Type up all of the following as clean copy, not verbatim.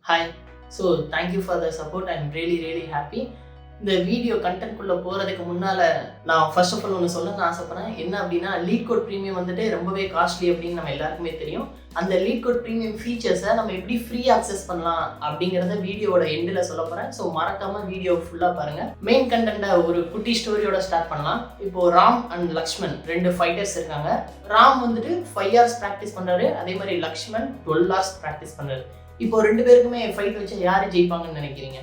Hi. So thank you for the support. I'm really happy. இந்த video கண்டென்ட்குள்ளே போகிறதுக்கு முன்னால் நான் ஃபர்ஸ்ட் ஆஃப் ஆல் ஒன்று சொல்லணும்னு ஆசைப்பட்றேன். என்ன அப்படின்னா லீட் கோட் ப்ரீமியம் வந்துட்டு ரொம்பவே காஸ்ட்லி அப்படின்னு நம்ம எல்லாருக்குமே தெரியும். அந்த லீட் கோட் ப்ரீமியம் ஃபீச்சர்ஸை நம்ம எப்படி ஃப்ரீ ஆக்சஸ் பண்ணலாம் அப்படிங்கிறத வீடியோட எண்டில் சொல்ல போகிறேன். ஸோ மறக்காமல் வீடியோ ஃபுல்லாக பாருங்கள். மெயின் கண்டென்ட்டை ஒரு குட்டி ஸ்டோரியோட ஸ்டார்ட் பண்ணலாம். இப்போது ராம் அண்ட் லக்ஷ்மன் 2 ஃபைட்டர்ஸ் இருக்காங்க. ராம் வந்துட்டு 5 hours ப்ராக்டிஸ் பண்ணுறாரு. அதே மாதிரி லக்ஷ்மன் 12 hours ப்ராக்டிஸ் பண்ணுறாரு. இப்போ 2 பேருக்குமே ஃபைட் வச்சு யார் ஜெயிப்பாங்கன்னு நினைக்கிறீங்க?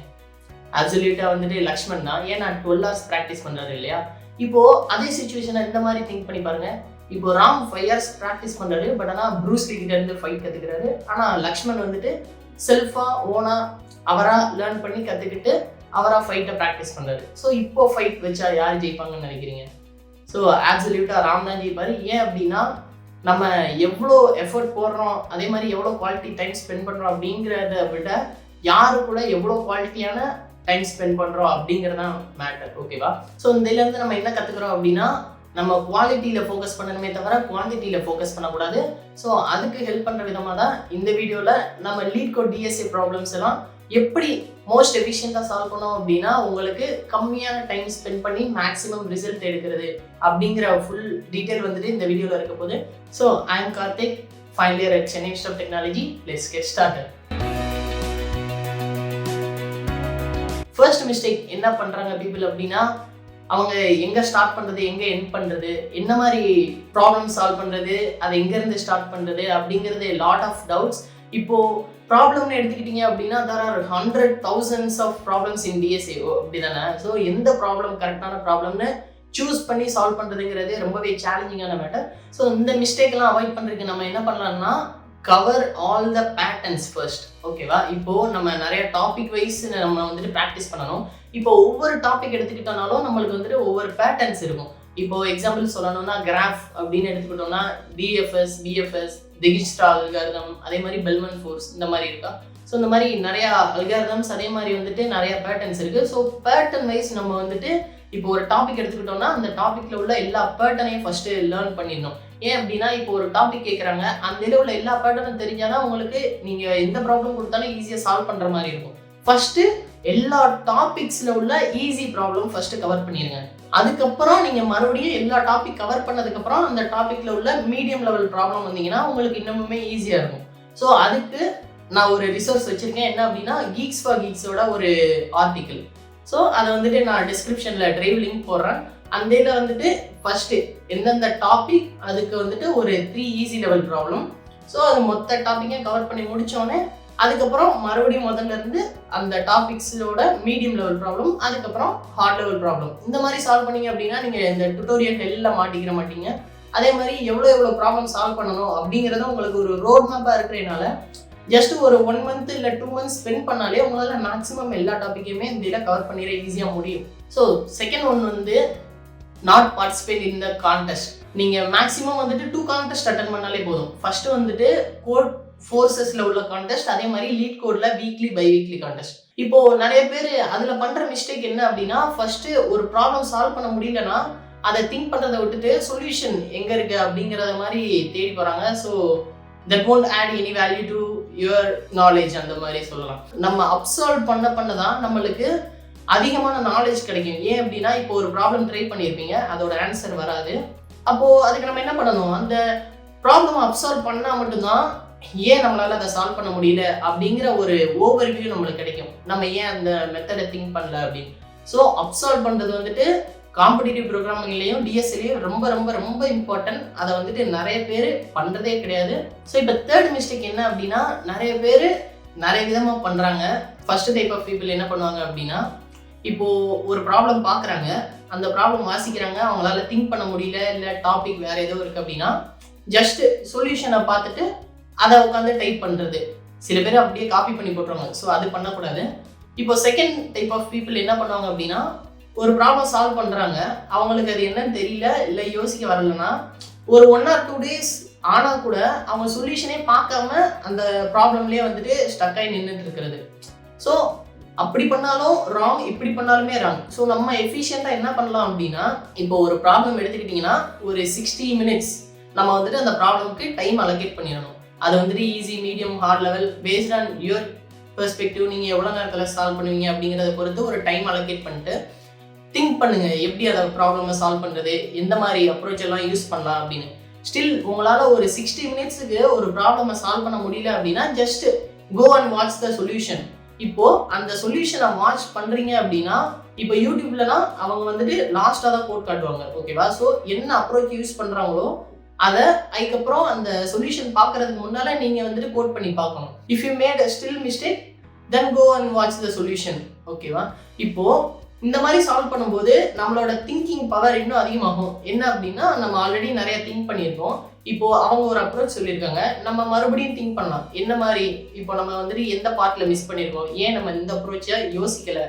அப்சல்யூட்டா வந்துட்டு லக்ஷ்மன் தான். ஏன்னா 12 hours ப்ராக்டிஸ் பண்றாரு இல்லையா? இப்போ அதே சிச்சுவேஷனை இந்த மாதிரி திங்க் பண்ணி பாருங்க. இப்போ ராம் 5 hours ப்ராக்டிஸ் பண்றாரு. பட் ஆனால் ப்ரூஸ் லீ கிட்ட இருந்து ஃபைட் கத்துக்கிறாரு. ஆனால் லக்ஷ்மன் வந்துட்டு செல்ஃபா ஓனா அவரா லேர்ன் பண்ணி கத்துக்கிட்டு அவரா ஃபைட்டை ப்ராக்டிஸ் பண்றாரு. ஸோ இப்போ ஃபைட் வச்சா யார் ஜெயிப்பாங்கன்னு நினைக்கிறீங்க? ஸோ அப்சல்யூட்டா ராம் தான் ஜெயிப்பாரு. ஏன் அப்படின்னா நம்ம எவ்வளோ எஃபர்ட் போடுறோம், அதே மாதிரி எவ்வளோ குவாலிட்டி டைம் ஸ்பெண்ட் பண்ணுறோம் அப்படிங்கிறத விட யாரு கூட எவ்வளோ குவாலிட்டியான டைம் ஸ்பெண்ட் பண்ணுறோம் அப்படிங்கிறதான் மேட்டர். ஓகேவா? ஸோ இதுலேருந்து நம்ம என்ன கற்றுக்குறோம் அப்படின்னா நம்ம குவாலிட்டியில் ஃபோக்கஸ் பண்ணணுமே தவிர குவான்டிட்டியில் ஃபோக்கஸ் பண்ணக்கூடாது. ஸோ அதுக்கு ஹெல்ப் பண்ணுற விதமாக தான் இந்த வீடியோவில் நம்ம லீட் கோட் டிஎஸ்ஏ ப்ராப்ளம்ஸ் எல்லாம் எப்படி மோஸ்ட் எஃபிஷியண்டாக சால்வ் பண்ணோம் அப்படின்னா உங்களுக்கு கம்மியான டைம் ஸ்பெண்ட் பண்ணி மேக்ஸிமம் ரிசல்ட் எடுக்கிறது அப்படிங்கிற ஃபுல் டீட்டெயில் வந்துட்டு இந்த வீடியோவில் இருக்க போகுது. So I am Karthik, final year at Chennai institute of technology. Let's get started. First mistake என்ன பண்ணுறாங்க பீப்புள் அப்படின்னா அவங்க எங்கே ஸ்டார்ட் பண்ணுறது, எங்கே எண்ட் பண்ணுறது, என்ன மாதிரி ப்ராப்ளம் சால்வ் பண்ணுறது, அதை எங்கேருந்து ஸ்டார்ட் பண்ணுறது அப்படிங்கிறது லாட் ஆஃப் டவுட்ஸ். இப்போது ப்ராப்ளம்னு எடுத்துக்கிட்டீங்க அப்படின்னா there are hundred thousands of problems in DSA அப்படி தானே? ஸோ எந்த ப்ராப்ளம் கரெக்டான ப்ராப்ளம்னு சூஸ் பண்ணி சால்வ் பண்ணுறதுங்கிறது ரொம்பவே சேலஞ்சிங்கான மேட்டர். ஸோ இந்த மிஸ்டேக்லாம் அவாய்ட் பண்ணுறதுக்கு நம்ம என்ன பண்ணலாம்னா cover all the patterns first. ஓகேவா? இப்போது நம்ம நிறைய டாபிக் வைஸ் நம்ம வந்துட்டு ப்ராக்டிஸ் பண்ணணும். இப்போ ஒவ்வொரு டாபிக் எடுத்துக்கிட்டோம்னாலும் நம்மளுக்கு வந்துட்டு ஒவ்வொரு பேட்டர்ன்ஸ் இருக்கும். இப்போ எக்ஸாம்பிள் சொல்லணும்னா கிராஃப் அப்படின்னு எடுத்துக்கிட்டோம்னா டிஎஃப்எஸ், பிஎஃப்எஸ், டிஜிஸ்ட்ரா அல்காரிதம், அதே மாதிரி பெல்மன் ஃபோர்ஸ், இந்த மாதிரி இருக்கா. ஸோ இந்த மாதிரி நிறையா அல்காரிதம்ஸ், அதே மாதிரி வந்துட்டு நிறையா பேட்டர்ன்ஸ் இருக்குது. ஸோ பேட்டர்ன் வைஸ் நம்ம வந்துட்டு இப்போ ஒரு டாபிக் எடுத்துக்கிட்டோம்னா அந்த டாப்பிக்கில் உள்ள எல்லா பேட்டர்னையும் ஃபஸ்ட்டு லேர்ன் பண்ணிடணும். ஏன் அப்படின்னா இப்போ ஒரு டாபிக் கேட்குறாங்க, அந்த இதில் உள்ள எல்லா பேட்டர்னும் தெரிஞ்சாதான் உங்களுக்கு நீங்கள் எந்த ப்ராப்ளம் கொடுத்தாலும் ஈஸியாக சால்வ் பண்ணுற மாதிரி இருக்கும். ஃபஸ்ட்டு எல்லா டாபிக்ஸில் உள்ள ஈஸி ப்ராப்ளம் ஃபஸ்ட்டு கவர் பண்ணிடுங்க. அதுக்கப்புறம் நீங்கள் மறுபடியும் எல்லா டாபிக் கவர் பண்ணதுக்கப்புறம் அந்த டாப்பிக்கில் உள்ள மீடியம் லெவல் ப்ராப்ளம் வந்தீங்கன்னா உங்களுக்கு இன்னமுமே ஈஸியாக இருக்கும். ஸோ அதுக்கு நான் ஒரு ரிசோர்ஸ் வச்சுருக்கேன். என்ன அப்படின்னா கீக்ஸ் ஃபார் கீக்ஸோட ஒரு ஆர்டிக்கிள். ஸோ அதை வந்துட்டு நான் டிஸ்கிரிப்ஷனில் ட்ரைவ் லிங்க் போடுறேன். அந்த இதில் வந்துட்டு ஃபஸ்ட்டு எந்தெந்த டாபிக் அதுக்கு வந்துட்டு ஒரு 3 ஈஸி லெவல் ப்ராப்ளம். ஸோ அது மொத்த டாப்பிக்கையும் கவர் பண்ணி முடித்தோடனே அதுக்கப்புறம் மறுபடியும் முதல்ல இருந்து அந்த டாபிக்ஸோட மீடியம் லெவல் ப்ராப்ளம், அதுக்கப்புறம் ஹார்ட் லெவல் ப்ராப்ளம், இந்த மாதிரி சால்வ் பண்ணீங்க அப்படின்னா நீங்கள் இந்த டுட்டோரியல் எல்லாம் மாட்டிக்கிற மாட்டீங்க. அதே மாதிரி எவ்வளோ ப்ராப்ளம் சால்வ் பண்ணணும் அப்படிங்கிறத உங்களுக்கு ஒரு ரோட் மேப்பாக இருக்கிறதுனால ஜஸ்ட் ஒரு 1 month இல்லை 2 months ஸ்பெண்ட் பண்ணாலே உங்களால் மேக்ஸிமம் எல்லா டாப்பிக்கையுமே இந்த இதில் கவர் பண்ணிட ஈஸியாக முடியும். ஸோ செகண்ட் ஒன் வந்து not participate in the contest. நீங்கள் மேக்ஸிமம் வந்துட்டு 2 கான்டெஸ்ட் அட்டன் பண்ணாலே போதும். ஃபர்ஸ்ட் வந்துட்டு கோட் ஃபோர்ஸஸில் உள்ள கான்டெஸ்ட், அதே மாதிரி லீட் கோடில் வீக்லி பை வீக்லி கான்டெஸ்ட். இப்போ நிறைய பேர் அதில் பண்ணுற மிஸ்டேக் என்ன அப்படின்னா ஃபர்ஸ்ட்டு ஒரு ப்ராப்ளம் சால்வ் பண்ண முடியலன்னா அதை திங்க் பண்ணுறதை விட்டுட்டு சொல்யூஷன் எங்கே இருக்குது அப்படிங்கிறத மாதிரி தேடி போகிறாங்க. So that won't add any value to your knowledge அந்த மாதிரி சொல்லலாம். நம்ம அப்சால்வ் பண்ண தான் நம்மளுக்கு அதிகமான நாலேஜ் கிடைக்கும். ஏன் அப்படின்னா இப்போ ஒரு ப்ராப்ளம் ட்ரை பண்ணியிருப்பீங்க, அதோட ஆன்சர் வராது. அப்போது அதுக்கு நம்ம என்ன பண்ணணும், அந்த ப்ராப்ளம் அப்சால்வ் பண்ணால் மட்டும்தான் ஏன் நம்மளால் அதை சால்வ் பண்ண முடியல அப்படிங்கிற ஒரு ஓவர்வியூ நம்மளுக்கு கிடைக்கும். நம்ம ஏன் அந்த மெத்தடை திங்க் பண்ணல அப்படின்னு. ஸோ அப்சால்வ் பண்ணுறது வந்துட்டு காம்படிட்டிவ் ப்ரோக்ராமிங்லேயும் டிஎஸ்ஏலையும் ரொம்ப ரொம்ப ரொம்ப இம்பார்ட்டன்ட். அதை வந்துட்டு நிறைய பேர் பண்ணுறதே கிடையாது. ஸோ இப்போ தேர்ட் மிஸ்டேக் என்ன அப்படின்னா நிறைய பேர் நிறைய விதமாக பண்ணுறாங்க. ஃபர்ஸ்ட் டைப் ஆஃப் பீப்புள் என்ன பண்ணுவாங்க அப்படின்னா இப்போது ஒரு ப்ராப்ளம் பார்க்குறாங்க, அந்த ப்ராப்ளம் வாசிக்கிறாங்க, அவங்களால திங்க் பண்ண முடியல, இல்லை டாபிக் வேறு ஏதோ இருக்குது அப்படின்னா ஜஸ்ட் சொல்யூஷனை பார்த்துட்டு அதை உட்காந்து டைப் பண்ணுறது. சில பேர் அப்படியே காப்பி பண்ணி போட்டுருவாங்க. ஸோ அது பண்ணக்கூடாது. இப்போ செகண்ட் டைப் ஆஃப் பீப்புள் என்ன பண்ணுவாங்க அப்படின்னா ஒரு ப்ராப்ளம் சால்வ் பண்ணுறாங்க, அவங்களுக்கு அது என்னன்னு தெரியல, இல்லை யோசிக்க வரலன்னா ஒரு 1 or 2 days ஆனால் கூட அவங்க சொல்யூஷனே பார்க்காம அந்த ப்ராப்ளம்லேயே வந்துட்டு ஸ்டக் ஆகி நின்றுட்டு இருக்கிறது. ஸோ அப்படி பண்ணாலும் ராங், இப்படி பண்ணாலுமே ராங். ஸோ நம்ம எஃபிஷியண்டாக என்ன பண்ணலாம் அப்படின்னா இப்போ ஒரு ப்ராப்ளம் எடுத்துக்கிட்டிங்கன்னா ஒரு 60 minutes நம்ம வந்துட்டு அந்த ப்ராப்ளம்க்கு டைம் அலோகேட் பண்ணிடணும். அது வந்துட்டு easy, medium, heart level based on your perspective நீங்கள் எவ்வளோ நேரத்தில் சால்வ் பண்ணுவீங்க அப்படிங்கிறத பொறுத்து ஒரு டைம் அலோகேட் பண்ணிட்டு திங்க் பண்ணுங்கள் எப்படி அதை ப்ராப்ளமை சால்வ் பண்ணுறது, எந்த மாதிரி அப்ரோச் எல்லாம் யூஸ் பண்ணலாம் அப்படின்னு. ஸ்டில் உங்களால் ஒரு 60 மினிட்ஸுக்கு ஒரு ப்ராப்ளமை சால்வ் பண்ண முடியல அப்படின்னா just go and watch the solution. இப்போது அந்த சொல்யூஷனை வாட்ச் பண்ணுறீங்க அப்படின்னா இப்போ யூடியூப்லலாம் அவங்க வந்துட்டு லாஸ்ட்டாக தான் கோட் காட்டுவாங்க, ஓகேவா? ஸோ என்ன அப்ரோச் யூஸ் பண்ணுறாங்களோ அதை அதுக்கப்புறம் அந்த சொல்யூஷன் பார்க்கறதுக்கு முன்னால் நீங்கள் வந்துட்டு கோட் பண்ணி பார்க்கணும். If you made a still mistake then go and watch the solution, ஓகேவா? இப்போது இந்த மாதிரி சால்வ் பண்ணும்போது நம்மளோட திங்கிங் பவர் இன்னும் அதிகமாகும். என்ன அப்படின்னா நம்ம ஆல்ரெடி நிறைய திங்க் பண்ணியிருக்கோம். இப்போ அவங்க ஒரு அப்ரோச் சொல்லியிருக்காங்க, நம்ம மறுபடியும் திங்க் பண்ணலாம். என்ன மாதிரி இப்போ நம்ம வந்துட்டு எந்த பார்ட்ல மிஸ் பண்ணியிருக்கோம், ஏன் நம்ம இந்த அப்ரோச்சை யோசிக்கல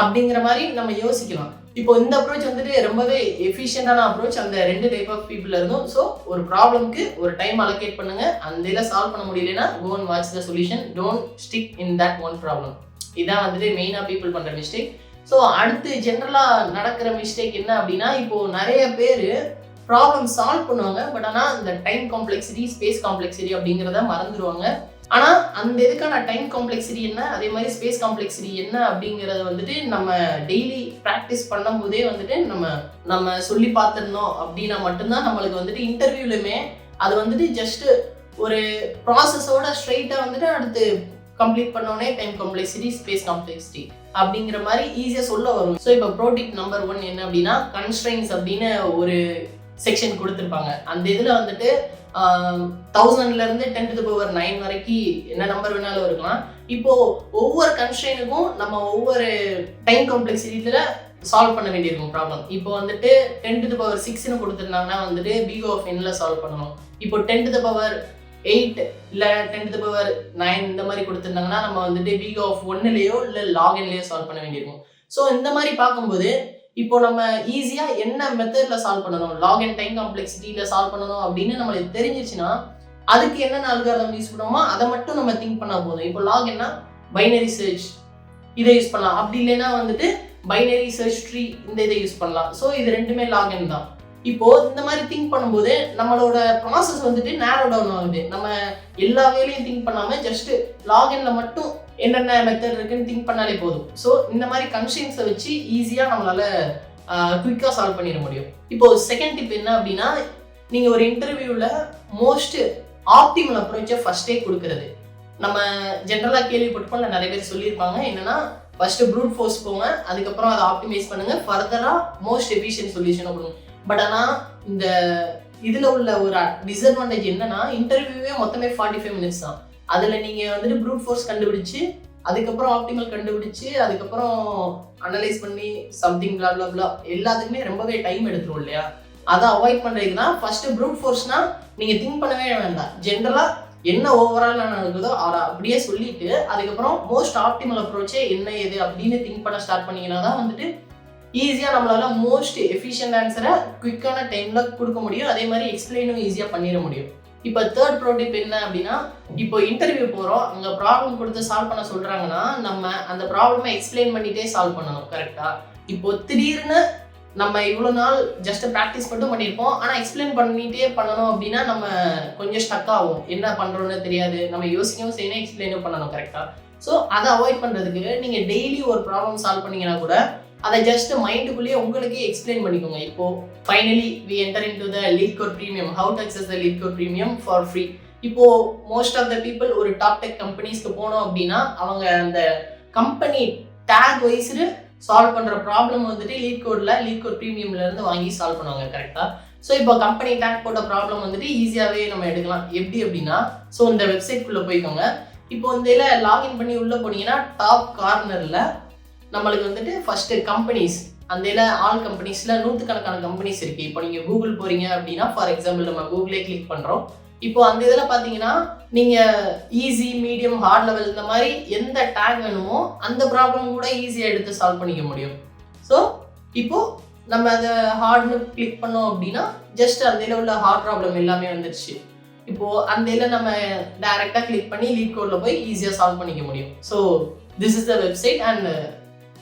அப்படிங்கிற மாதிரி நம்ம யோசிக்கலாம். இப்போ இந்த அப்ரோச் வந்துட்டு ரொம்பவே எஃபிஷியண்டான அப்ரோச் அந்த 2 டைப் ஆஃப் பீப்புள் இருந்தும். ஸோ ஒரு ப்ராப்ளம்க்கு ஒரு டைம் அலோகேட் பண்ணுங்க. அந்த இதில் சால்வ் பண்ண முடியலன்னா go and watch the solution, don't stick in that one problem. இதான் வந்துட்டு மெயினாக பீப்புள் பண்ணுற மிஸ்டேக். ஸோ அடுத்து ஜென்ரலாக நடக்கிற மிஸ்டேக் என்ன அப்படின்னா, இப்போது நிறைய பேர் ப்ராப்ளம் சால்வ் பண்ணுவாங்க, பட் ஆனால் இந்த டைம் காம்ப்ளெக்சிட்டி, ஸ்பேஸ் காம்ப்ளெக்சிட்டி அப்படிங்கிறத மறந்துடுவாங்க. ஆனால் அந்த இதுக்கான டைம் காம்ப்ளெக்சிட்டி என்ன, அதே மாதிரி ஸ்பேஸ் காம்ப்ளெக்சிட்டி என்ன அப்படிங்கிறத வந்துட்டு நம்ம டெய்லி ப்ராக்டிஸ் பண்ணும்போதே வந்துட்டு நம்ம சொல்லி பார்த்துருந்தோம் அப்படின்னா மட்டும்தான் நம்மளுக்கு வந்துட்டு இன்டர்வியூலையுமே அது வந்துட்டு ஜஸ்ட்டு ஒரு ப்ராசஸோட ஸ்ட்ரெயிட்டாக வந்துட்டு அடுத்து கம்ப்ளீட் பண்ணோடனே டைம் காம்ப்ளெக்சிட்டி, ஸ்பேஸ் காம்ப்ளெக்சிட்டி அப்படிங்கிற மாதிரி ஈஸியாக சொல்ல வரும். ஸோ இப்போ ப்ரோடிக் நம்பர் 1 என்ன அப்படின்னா கன்ஸ்ட்ரெயின்ஸ் அப்படின்னு ஒரு செக்ஷன் கொடுத்துருப்பாங்க. அந்த இதில் வந்துட்டு 1000லேருந்து 10⁹ வரைக்கும் என்ன நம்பர் வேணாலும் இருக்கலாம். இப்போது ஒவ்வொரு கன்ஸ்ட்ரெயினுக்கும் நம்ம ஒவ்வொரு டைம் காம்ப்ளெக்சிட்டியில் சால்வ் பண்ண வேண்டியிருக்கும் ப்ராப்ளம். இப்போ வந்துட்டு 10⁶ கொடுத்துருந்தாங்கன்னா வந்துட்டு பிக் ஆஃப் என்ல சால்வ் பண்ணணும். இப்போ 10⁸ இல்லை 10⁹ இந்த மாதிரி கொடுத்துருந்தாங்கன்னா நம்ம வந்துட்டு பிக் ஆஃப் 1லேயோ இல்லை லாகின்லேயோ சால்வ் பண்ண வேண்டியிருக்கும். ஸோ இந்த மாதிரி பார்க்கும்போது இப்போ நம்ம ஈஸியாக என்ன மெத்தடில் சால்வ் பண்ணணும், லாகின் டைம் காம்ப்ளெக்சிட்டியில் சால்வ் பண்ணணும் அப்படின்னு நம்மளுக்கு தெரிஞ்சிச்சுன்னா அதுக்கு என்னென்ன அல்காரிதம் யூஸ் பண்ணுவோமோ அதை மட்டும் நம்ம திங்க் பண்ணால் போதும். இப்போ லாகின்னா பைனரி சர்ச் இதை யூஸ் பண்ணலாம், அப்படி இல்லைன்னா வந்துட்டு பைனரி சர்ச் ட்ரீ இந்த இதை யூஸ் பண்ணலாம். ஸோ இது ரெண்டுமே லாகின் தான். இப்போ இந்த மாதிரி திங்க் பண்ணும்போது நம்மளோட ப்ராசஸ் வந்துட்டு நேரோ டவுன் ஆகுது. நம்ம எல்லா வேலையும் திங்க் பண்ணாமல் ஜஸ்ட் லாகின்ல மட்டும் என்னென்ன மெத்தட் இருக்குன்னு திங்க் பண்ணாலே போதும். ஸோ இந்த மாதிரி கன்ஸ்ட்ரெயின்ஸை வச்சு ஈஸியாக நம்மளால குயிக்காக சால்வ் பண்ணிட முடியும். இப்போ செகண்ட் டிப் என்ன அப்படின்னா, நீங்கள் ஒரு இன்டர்வியூவில் மோஸ்ட் ஆப்டிமல் அப்ரோச்சை ஃபர்ஸ்டே கொடுக்கறது. நம்ம ஜென்ரலாக கேள்விப்பட்டிருப்போம், நிறைய பேர் சொல்லியிருப்பாங்க என்னன்னா ஃபர்ஸ்ட் ப்ரூட் ஃபோர்ஸ் போங்க, அதுக்கப்புறம் அதை ஆப்டிமைஸ் பண்ணுங்க, ஃபர்தராக மோஸ்ட் எஃபிஷியன்ட் சொல்யூஷன் கொடுங்க. பட் ஆனால் இந்த இதில் உள்ள ஒரு டிஸ்அட்வான்டேஜ் என்னன்னா இன்டர்வியூவே மொத்தமே 45 மினிட்ஸ் தான். அதில் நீங்கள் வந்துட்டு ப்ரூட் ஃபோர்ஸ் கண்டுபிடிச்சு அதுக்கப்புறம் ஆப்டிமல் கண்டுபிடிச்சு அதுக்கப்புறம் அனலைஸ் பண்ணி சம்திங் பிளா பிளா பிளா எல்லாத்துக்குமே ரொம்பவே டைம் எடுத்துரும் இல்லையா? அதை அவாய்ட் பண்ணுறதுக்கு தான் ஃபர்ஸ்ட் ப்ரூட் ஃபோர்ஸ்னால் நீங்கள் திங்க் பண்ணவே வேண்டாம். ஜென்ரலாக என்ன ஓவரால் நடக்குதோ அதை அப்படியே சொல்லிட்டு அதுக்கப்புறம் மோஸ்ட் ஆப்டிமல் அப்ரோச்சே என்ன ஏது அப்படின்னு திங்க் பண்ண ஸ்டார்ட் பண்ணிங்கன்னா தான் வந்துட்டு ஈஸியாக நம்மளால மோஸ்ட் எஃபிஷியன்ட் ஆன்சரை குயிக்கான டைமில் கொடுக்க முடியும். அதே மாதிரி எக்ஸ்பிளைனும் ஈஸியாக பண்ணிட முடியும். இப்போ தேர்ட் ப்ரோ டிப் என்ன அப்படின்னா, இப்போ இன்டர்வியூ போகிறோம், அங்கே ப்ராப்ளம் கொடுத்து சால்வ் பண்ண சொல்கிறாங்கன்னா நம்ம அந்த ப்ராப்ளமை எக்ஸ்பிளைன் பண்ணிகிட்டே சால்வ் பண்ணணும், கரெக்டாக? இப்போ திடீர்னு நம்ம இவ்வளோ நாள் ஜஸ்ட் ப்ராக்டிஸ் மட்டும் பண்ணியிருப்போம், ஆனால் எக்ஸ்பிளைன் பண்ணிகிட்டே பண்ணணும் அப்படின்னா நம்ம கொஞ்சம் ஸ்டக் ஆகும், என்ன பண்ணுறோன்னு தெரியாது, நம்ம யோசிக்கவும் செய்யணும், எக்ஸ்பிளைனும் பண்ணணும், கரெக்டாக? ஸோ அதை அவாய்ட் பண்ணுறதுக்கு நீங்கள் டெய்லி ஒரு ப்ராப்ளம் சால்வ் பண்ணிங்கன்னா கூட அதை ஜஸ்ட் மைண்டுக்குள்ளேயே உங்களுக்கே எக்ஸ்பிளைன் பண்ணிக்கோங்க. இப்போ finally we enter into the LeetCode premium, how to access the LeetCode premium for free. இப்போ மோஸ்ட் ஆஃப் த பீப்புள் ஒரு டாப் டெக் கம்பெனிஸ்க்கு போனோம் அப்படின்னா அவங்க அந்த கம்பெனி டேக் வைஸ்டு சால்வ் பண்ணுற ப்ராப்ளம் வந்துட்டு லீட் கோட் ப்ரீமியம்ல இருந்து வாங்கி சால்வ் பண்ணுவாங்க, கரெக்டாக? ஸோ இப்போ கம்பெனி டேக் போட்ட ப்ராப்ளம் வந்துட்டு ஈஸியாகவே நம்ம எடுக்கலாம். எப்படி அப்படின்னா, ஸோ இந்த வெப்சைட்குள்ளே போய்க்கோங்க. இப்போ இந்த இதில் லாகின் பண்ணி உள்ளே போனீங்கன்னா டாப் கார்னரில் நம்மளுக்கு வந்துட்டு ஃபர்ஸ்ட் கம்பெனிஸ், அந்த இதில் ஆல் கம்பெனிஸில் 100கணக்கான கம்பெனிஸ் இருக்குது. இப்போ நீங்கள் கூகுள் போகிறீங்க அப்படின்னா, ஃபார் எக்ஸாம்பிள் நம்ம கூகுளே கிளிக் பண்ணுறோம். இப்போ அந்த இதில் பார்த்தீங்கன்னா நீங்கள் ஈஸி, மீடியம், ஹார்ட் லெவல் இந்த மாதிரி எந்த டேக் வேணுமோ அந்த ப்ராப்ளம் கூட ஈஸியாக எடுத்து சால்வ் பண்ணிக்க முடியும். ஸோ இப்போது நம்ம அதை ஹார்ட்னு கிளிக் பண்ணோம் அப்படின்னா ஜஸ்ட் அந்த இதில் உள்ள ஹார்ட் ப்ராப்ளம் எல்லாமே வந்துடுச்சு. இப்போது அந்த இதில் நம்ம டைரெக்டாக கிளிக் பண்ணி லீட் கோடில் போய் ஈஸியாக சால்வ் பண்ணிக்க முடியும். So this is the website and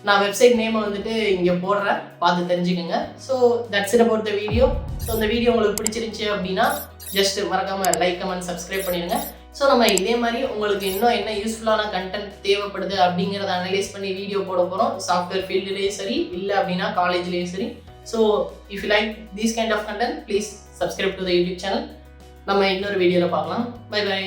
நான் வெப்சைட் நேமை வந்துட்டு இங்கே போடுறேன், பார்த்து தெரிஞ்சுக்கோங்க. So that's it about the video. So இந்த வீடியோ உங்களுக்கு பிடிச்சிருந்துச்சி அப்படின்னா ஜஸ்ட் மறக்காமல் லைக், கமெண்ட், சப்ஸ்கிரைப் பண்ணிடுங்க. ஸோ நம்ம இதே மாதிரி உங்களுக்கு இன்னும் என்ன யூஸ்ஃபுல்லான கண்டென்ட் தேவைப்படுது அப்படிங்கிறத அனலைஸ் பண்ணி வீடியோ போட போகிறோம். சாஃப்ட்வேர் ஃபீல்டுலேயும் சரி, இல்லை அப்படின்னா காலேஜ்லேயும் சரி. So if you like these kind of content please subscribe to the YouTube channel. நம்ம இன்னொரு வீடியோவில் பார்க்கலாம். Bye by.